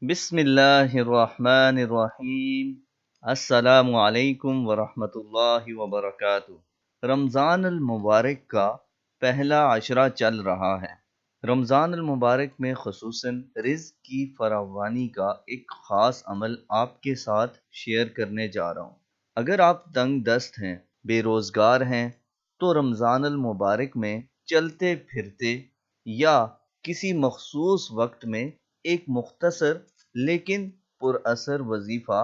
بسم اللہ الرحمن الرحیم۔ السلام علیکم ورحمۃ اللہ وبرکاتہ۔ رمضان المبارک کا پہلا عشرہ چل رہا ہے۔ رمضان المبارک میں خصوصاً رزق کی فراوانی کا ایک خاص عمل آپ کے ساتھ شیئر کرنے جا رہا ہوں۔ اگر آپ تنگ دست ہیں، بے روزگار ہیں، تو رمضان المبارک میں چلتے پھرتے یا کسی مخصوص وقت میں ایک مختصر لیکن پر اثر وظیفہ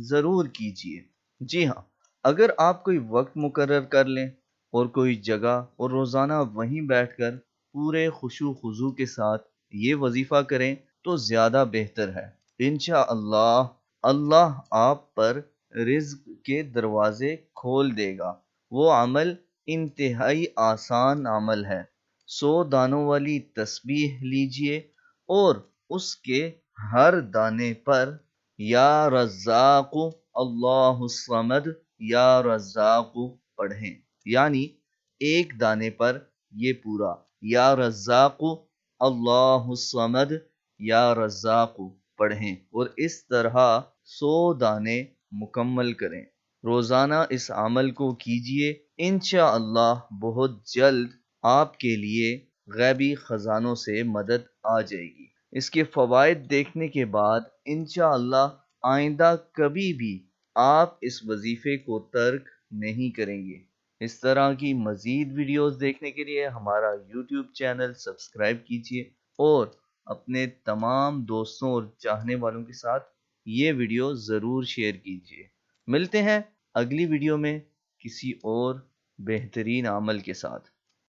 ضرور کیجیے۔ جی ہاں، اگر آپ کوئی وقت مقرر کر لیں اور کوئی جگہ اور روزانہ وہیں بیٹھ کر پورے خشوع خضوع کے ساتھ یہ وظیفہ کریں تو زیادہ بہتر ہے۔ انشاءاللہ اللہ آپ پر رزق کے دروازے کھول دے گا۔ وہ عمل انتہائی آسان عمل ہے۔ 100 دانوں والی تسبیح لیجئے اور اس کے ہر دانے پر یا رزاق اللہ الصمد یا رزاق پڑھیں، یعنی ایک دانے پر یہ پورا یا رزاق اللہ الصمد یا رزاق پڑھیں اور اس طرح 100 دانے مکمل کریں۔ روزانہ اس عمل کو کیجئے، انشاءاللہ بہت جلد آپ کے لیے غیبی خزانوں سے مدد آ جائے گی۔ اس کے فوائد دیکھنے کے بعد انشاءاللہ آئندہ کبھی بھی آپ اس وظیفے کو ترک نہیں کریں گے۔ اس طرح کی مزید ویڈیوز دیکھنے کے لیے ہمارا یوٹیوب چینل سبسکرائب کیجیے اور اپنے تمام دوستوں اور چاہنے والوں کے ساتھ یہ ویڈیو ضرور شیئر کیجیے۔ ملتے ہیں اگلی ویڈیو میں کسی اور بہترین عمل کے ساتھ۔